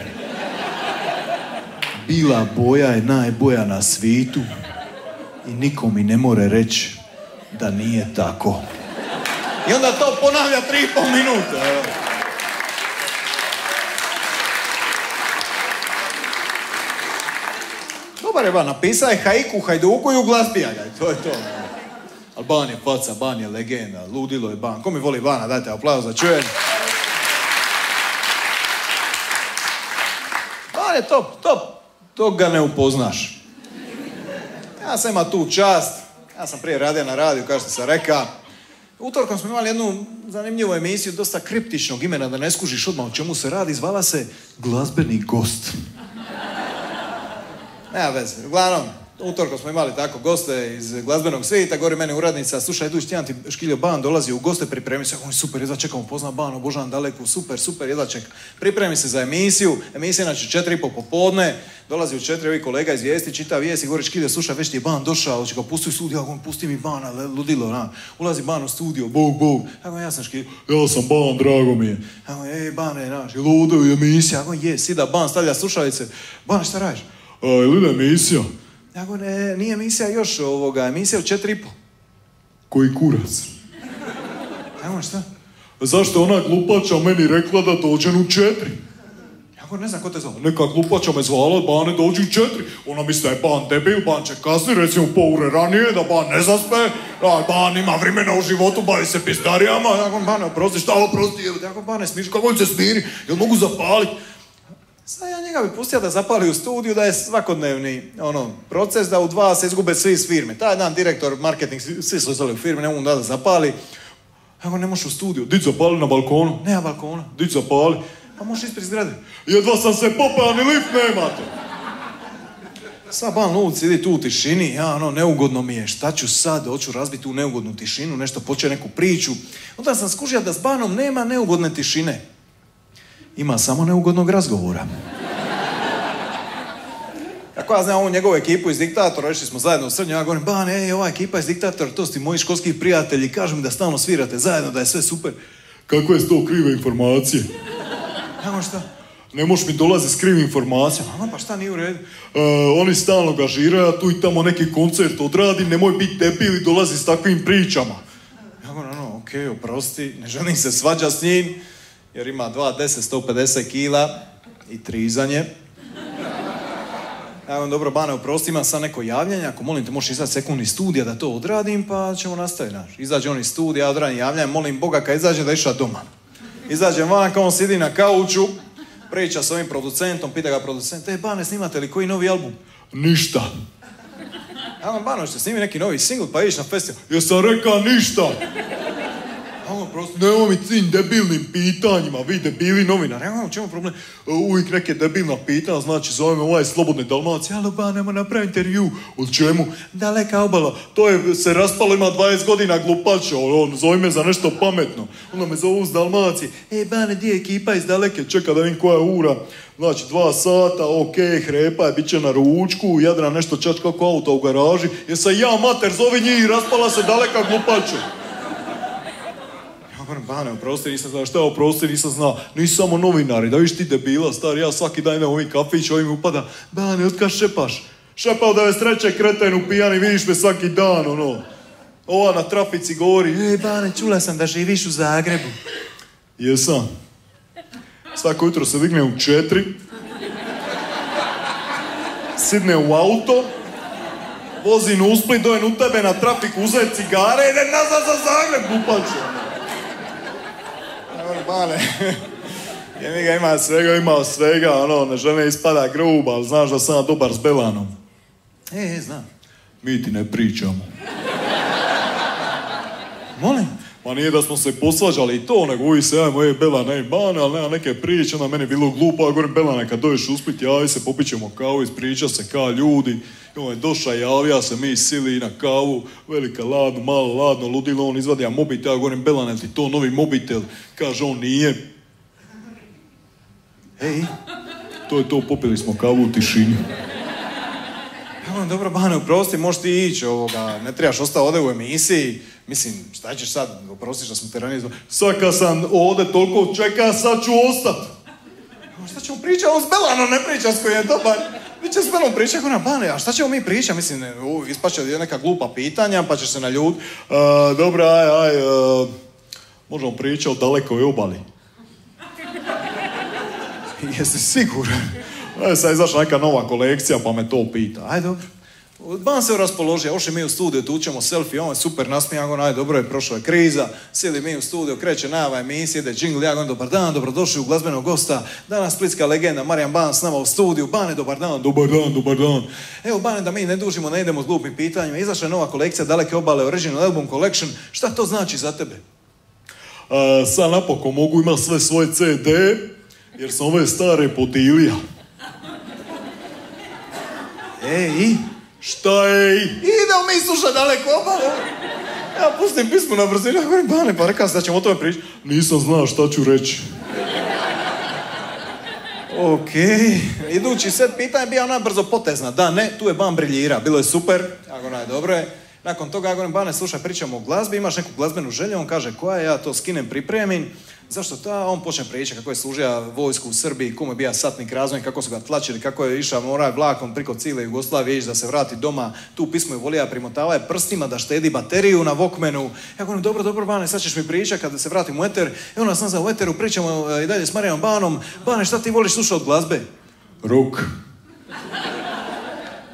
Bila boja je najboja na svitu i niko mi ne more reći da nije tako. I onda to ponavlja 3,5 minuta. Dobar je Ban, napisao je haiku Hajduku i u glas pijanja. To je to. Ali Ban je faca, Ban je legenda, ludilo je Ban. Ko mi voli Bana, dajte aplauz za čujen. Ban je top. Tog ga ne upoznaš. Ja sam imao tu čast. Ja sam prije radio na radiju, kao što sam rekao. Utorkom smo imali jednu zanimljivu emisiju, dosta kriptičnog imena, da ne skužiš odmah o čemu se radi. Zvala se Glazbeni gost. Nema veze. Uglavnom, utorkom smo imali tako goste iz glazbenog svijeta. Govori meni uradnica, slušaj, idući tjedan ti Škiljo Ban dolazi u goste, pripremi se. On je super, jedva čekam, upoznam Ban, obožavam Daleku, super, jedva čekam. Pripremi se za emisiju. Emisija znači 4:30 popodne. Dolazi u 4, ovi kolega iz vijesti, čita vijesti, govori Škiljo, slušaj, već ti je Ban došao, hoće ga pusti u studio. Ja govorim, pusti mi Bana, ludilo, na. Ulazi Ban u studio, bog. Ja govorim, ja sam Škiljo, ja sam Ban, drago mi je. Ja govorim, Bane, naš, je ludo i emisija. Ja govorim, sida, Ban stavlja slušalice. Ban, šta radiš? Ili emisija? Ja go, ne, nije emisija još emisija u 4:30. Koji kurac? Ja go, šta? Zašto ona glupača meni rekla da dođem u 4? Ja go, ne znam ko te zvala. Neka glupača me zvala, Bane dođi u 4. Ona misli da je Ban debil, Ban će kasnije, recimo pola ure ranije, da Ban ne zaspe. Ban ima vremena u životu, bavi se pizdarijama. Ja go, Bane, oprosti, šta oprosti? Ja go, Bane, smiš, kako se smiri? Jel mogu zapaliti? Sad ja njega bi pustio da zapali u studiju, da je svakodnevni proces, da u 2 se izgube svi iz firme. Taj dan direktor, marketing, svi su ostali u firmi, ne mogu da zapali. Ja go, ne možeš u studiju. Dić zapali na balkonu. Nema balkona. Dić zapali. A možeš ispred zgrade. Jedva sam se popeo, ni lift nemate. Sad ban na ulici, idi tu u tišini, ja neugodno mi je, šta ću sad, hoću razbiti tu neugodnu tišinu, nešto počeo neku priču. Onda sam skužio da s banom nema neugodne tišine. Ima samo neugodnog razgovora. Ako ja znam ovu njegovu ekipu iz Diktatora, išli smo zajedno u Srnju, ja govorim, Bane, ova ekipa iz Diktatora, to su ti moji školski prijatelji, kažu mi da stalno svirate zajedno, da je sve super. Kakve su to krive informacije? Kako šta? Ne možeš mi dolaziti s krivim informacijama. Pa šta nije u redu? Oni stalno gažiraju, a tu i tamo neki koncert odradim, nemoj biti debil i dolazi s takvim pričama. Ja govorim, okej, oprosti, ne želim se svađati s njim, jer ima 2, 10, 150 kila i trizanje. Ja vam dobro, Bane, oprosti, imam sad neko javljanje, ako molim te možeš izaći sekund iz studija da to odradim, pa ćemo nastaviti. Izađe on iz studija, ja odradim javljanje, molim Boga kad izađe da iša doma. Izađem van, kao on sidi na kauču, priča s ovim producentom, pita ga producent, Bane, snimate li koji novi album? Ništa. Ja vam, Bane, hoćete snimi neki novi singl, pa ideš na festival? Jesam rekao ništa. Nema mi tim debilnim pitanjima, vi debili novinari. Ja, u čemu problem? Uvijek neke debilna pitanja, znači zove me ovaj Slobodne Dalmacije. Alo, ba, nema napraviti intervju. Od čemu? Daleka obala. To je se raspalo, ima 20 godina glupača. Zove me za nešto pametno. Onda me zovu s Dalmacije. Bane, di je ekipa iz daleke? Čeka da vidim koja je ura. Znači, 2 sata, okej, hrepa je, bit će na ručku, Jadran nešto čačka kao auto u garaži. Jesam ja, mater, zove njih, raspala se daleka glupača. Bane, oprosti, nisam znao. Šta je oprosti, nisam znao. Nisu samo novinari, da viš ti debila, stari, ja svaki dan idem u ovim kafić, ovim upada. Bane, otkad šepaš? Šepao 93. kretenu pijani, vidiš me svaki dan, Ova na trafici govori, Bane, čula sam da živiš u Zagrebu. Jesam. Svako jutro se digne u 4. Sidne u auto. Vozim u Split, dojem u tebe na trafiku, uzet cigare, idem nazad za Zagreb, glupače. Bane, Jemi ga ima svega, ne žele ispada grub, ali znaš da sam dobar s Belanom. Znam. Mi ti ne pričamo. Molim? Pa nije da smo se posvađali i to, nego uvijek se javimo, Belana, Bane, ali nema neke priče, onda meni je bilo glupo, ja govorim, Belana, kad dođeš u Split, javi se, popićemo kavu, ispriča se kao ljudi. I on je došao, javija se, mi sili na kavu, velika ladno, malo ladno, ludilo, on izvadija mobitel, ja govorim, Belana, je ti to novi mobitel? Kaže, on nije. To je to, popili smo kavu u tišini. Dobro, Bane, oprosti, možeš ti ići ne trebaš ostati ovdje u emisiji. Mislim, šta ćeš sad, oprostiš da smo teranizma. Sad kad sam ovdje toliko čeka, sad ću ostati. Šta ćemo pričati? On s Belanom ne priča s kojim je dobar. Mi će s Belanom pričati, Bane, a šta ćemo mi pričati? Mislim, ispaće neka glupa pitanja, pa ćeš se naljut. Dobro, možemo pričati o dalekoj obali. Jesi siguran? Sad je izašla neka nova kolekcija, pa me to pita. Aj, dobro. Ban se raspoložio, ošli mi u studio, tu ćemo selfie, on je super nasmijan, aj, dobro je, prošla je kriza, sjeli mi u studio, kreće najava emisije, ide džingl, ja govorim, dobar dan, dobrodošli u glazbenog gosta, danas splitska legenda, Marijan Ban s nama u studiju, Bane, dobar dan. Dobar dan, dobar dan. Evo, Bane, da mi ne dužimo, ne idemo s glupim pitanjima, izašla je nova kolekcija Daleke obale, Original Album Collection, šta to znači za tebe? Sad napokon mogu imati sve svoje CD, jer sam ove stare podilija. I? Šta je i? Idemo mi slušati Daleke obale. Ja pustim pismu na brzinu, ja govorim, Bane, pa rekao sam da ćemo o tome pričati. Nisam znao šta ću reći. Okej. Idući set pitanja bija ona brzo potezna. Da, ne, tu je Ban briljira. Bilo je super. Ja govorim, dobro je. Nakon toga ja govorim, Bane, slušaj, pričamo o glazbi, imaš neku glazbenu želju, on kaže, koja je, ja to skinem, pripremim. Zašto ta? On počne pričati kako je služio vojsku u Srbiji, kome je bio satnik razvojnik, kako su ga tlačili, kako je išao moraj vlakom priko cijele Jugoslavije da se vrati doma. Tu pismo je volija primotava je prstima da štedi bateriju na Walkmanu. Ja govorim, dobro, Bane, sad ćeš mi pričati kada se vratim u eter. I onda sam za u eteru, pričamo i dalje s Marijanom Banom. Bane, šta ti voliš slušati od glazbe? Rock.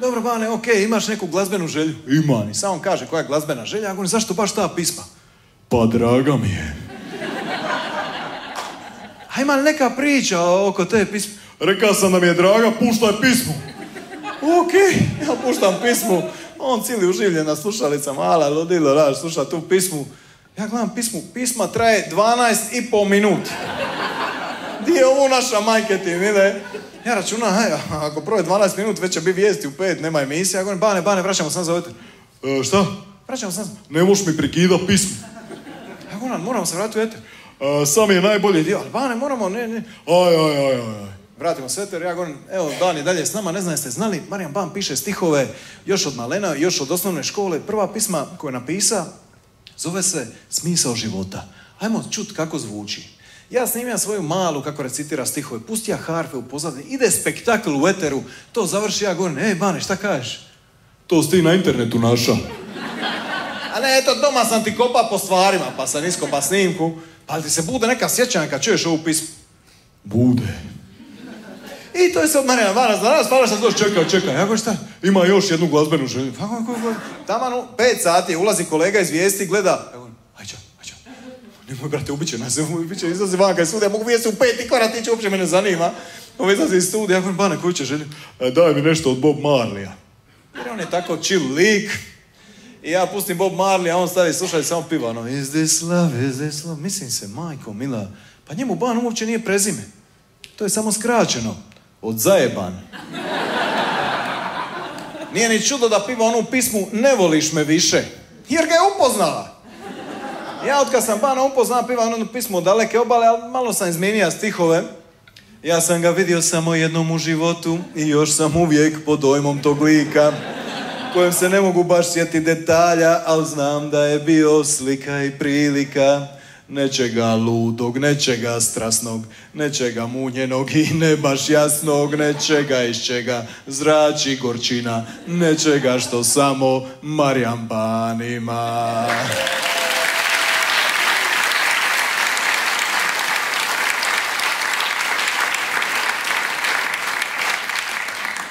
Dobro, Bane, okej, imaš neku glazbenu želju? Imam. I sam on kaže koja je glazbena želja, ja govorim, zašto baš ta pisma? Pa draga mi je. A ima li neka priča oko te pisme? Rekao sam da mi je draga, puštaj pismu. Okej, ja puštam pismu. On cijeli uživljen na slušalica, mala ludilo, sluša tu pismu. Ja gledam pisma traje 12,5 minuti. Di je ovo zovu naša majke ti, mile. Ja računam, ako proje 12 minut, već će biti vijesti u 5, nema emisija. Ja govorim, Bane, vraćamo sam za eter. Šta? Vraćamo sam. Ne možeš mi prekidat pismo. Ja govorim, moramo se vratiti u eter. Sam je najbolji dio. Ali Bane, moramo, ne. Aj. Vratimo se eter, ja govorim, evo, Dan je dalje s nama, ne znam jeste znali, Marijan Ban piše stihove još od malena, još od osnovne škole. Prva pisma koju je napisa zove se Smisao života. Ajmo čut kako zvuči. Ja snimam svoju malu kako recitira stihove, pusti ja harfe u pozadini, ide spektakl u eteru, to završi, ja govorim, Bane, šta kažeš? To si ti na internetu našao. A ne, eto, doma sam ti kopao po stvarima, pa sam iskopa snimku, pa ti se bude neka sjećanja kad čuješ ovu pismu. Bude. I to je se od Marijana Bana, danas hvala što sam došli, čekaj, ja govorim šta? Ima još jednu glazbenu želju. Tamanu, 5 sati, ulazi kolega iz vijesti, gleda, ja govorim, ajde. Nemoj, brate, ubiće nas, izlazi vanka iz studija, mogu vijesti u 5 i kvaratiće, uopće me ne zanima. Ovo izlazi iz studija, ja govorim, Bane, koju će želju? Daj mi nešto od Bob Marleya. Jer on je tako chill lik. I ja pustim Bob Marley, a on stavi slušaj samo pivano. Is this love? Mislim se, majko, mila. Pa njemu Ban uopće nije prezime. To je samo skraćeno. Od zajeban. Nije ni čudo da piva onu pismu Ne voliš me više. Jer ga je upoznala. Ja od kad sam Bana upoznala piva onu pismu od Daleke obale, ali malo sam izmijenio stihove. Ja sam ga vidio samo jednom u životu i još sam uvijek pod dojmom tog lika, kojem se ne mogu baš sjetiti detalja, ali znam da je bio slika i prilika nečega ludog, nečega strasnog, nečega munjenog i ne baš jasnog, nečega iz čega zrači gorčina, nečega što samo Marijan Ban ima.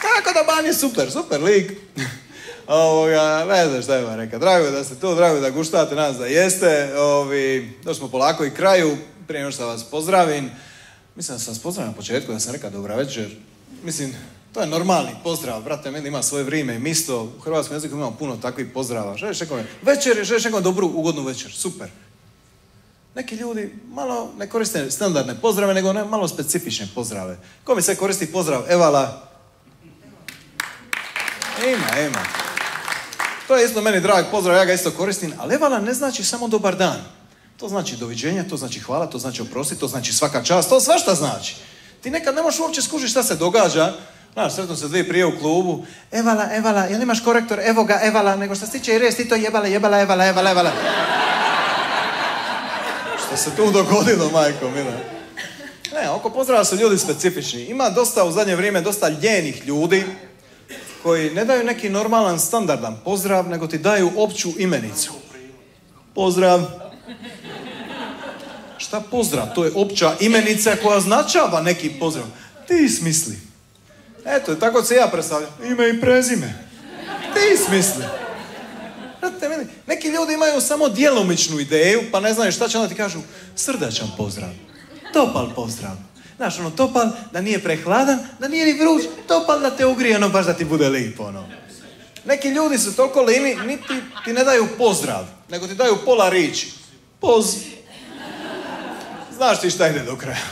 Tako da Ban je super lik. Ne znam šta ima reka. Drago je da ste tu, drago je da guštate nas da jeste. Došli smo polako i kraju. Prije nego što vas pozdravim. Mislim da sam vas pozdravio na početku, da sam rekao dobra večer. Mislim, to je normalni pozdrav. Brate, meni ima svoje vrijeme i misto. U hrvatskom jeziku imamo puno takvih pozdrava. Želiš nekome večer, želiš nekome dobru, ugodnu večer. Super. Neki ljudi malo ne koriste standardne pozdrave, nego malo specifične pozdrave. Ko mi se koristi pozdrav Evala? Ima. To je isto meni drag pozdrav, ja ga isto koristim, ali Evala ne znači samo dobar dan. To znači doviđenja, to znači hvala, to znači oprosti, to znači svaka čast, to svašta znači. Ti nekad ne možeš uopće skužiti šta se događa. Znaš, sretno se dvije prije u klubu. Evala, jel imaš korektor? Evo ga, Evala, nego što se tiče i res, ti to jebala. Što se tu dogodilo, majko mila? Ne, oko pozdrava su ljudi specifični. Ima dosta u zadnje vrijeme, dosta ljenih ljudi koji ne daju neki normalan, standardan pozdrav, nego ti daju opću imenicu. Pozdrav. Šta pozdrav? To je opća imenica koja označava neki pozdrav. Ti smisli. Eto, tako se ja predstavljam. Ime i prezime. Ti smisli. Neki ljudi imaju samo djelomičnu ideju, pa ne znaju šta će, onda ti kažu srdačan pozdrav. Topal pozdrav. Znaš, topal, da nije prehladan, da nije ni vruć, topal da te ugrije, baš da ti bude lipo, Neki ljudi su toliko lini, niti ti ne daju pozdrav, nego ti daju pola riči. Znaš ti šta ide do kraja.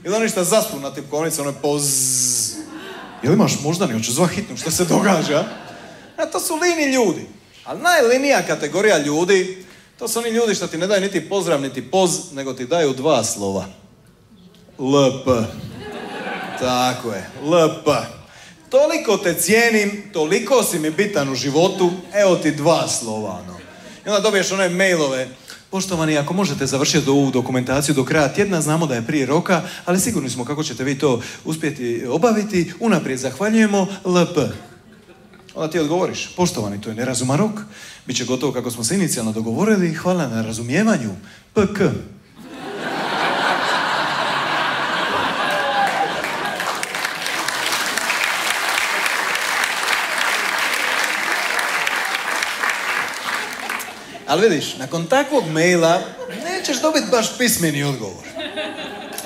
Ili oni šta zaspu na tipkovnicu, Jel imaš moždani, hoću zva hitnu, šta se događa? To su lini ljudi. Ali najlinija kategorija ljudi, to su oni ljudi što ti ne daju niti pozdrav, niti nego ti daju 2 slova. LP. Tako je, LP. Toliko te cijenim, toliko si mi bitan u životu, evo ti 2 slova, I onda dobiješ one mailove. Poštovani, ako možete završiti ovu dokumentaciju do kraja tjedna, znamo da je prije roka, ali sigurni smo kako ćete vi to uspjeti obaviti. Unaprijed zahvaljujemo, LP. Onda ti odgovoriš, poštovani, to je nerazuman rok, bit će gotovo kako smo se inicijalno dogovorili, hvala na razumijevanju, PK. Ali vidiš, nakon takvog maila nećeš dobiti baš pismeni odgovor.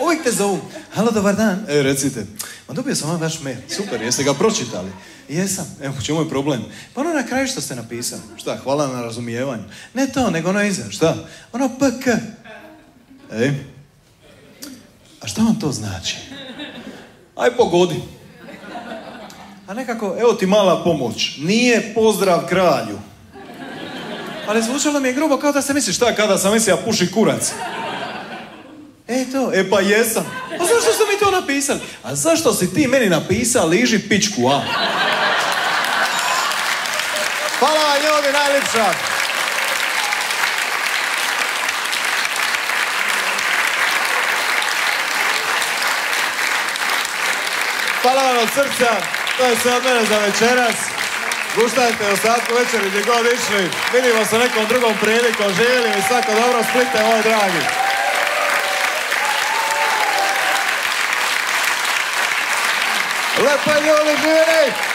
Uvijek te zovu. Halo, dobar dan. Recite. Ma dobio sam vam vaš mail. Super, jeste ga pročitali? Jesam. Evo, u čemu je problem? Pa ono na kraju što ste napisali. Šta, hvala na razumijevanju. Ne to, nego ono iza. Šta? Ono PK. A šta vam to znači? Aj pogodi. A nekako, evo ti mala pomoć. Nije pozdrav kralju. Ali zvučalo mi je grubo kao da se misli šta kada sam mislio puši kurac. E pa jesam. A zašto ste mi to napisali? A zašto si ti meni napisao liži pičku, a? Hvala vam ljudi, najljepša. Hvala vam od srca. To je sve od mene za večeras. Guštajte ostatku večeri gdje god išli. Vidimo se nekom drugom prilikom. Živjeli mi svako dobro, Splite, moj dragi. Lepo ljudi, živjeli!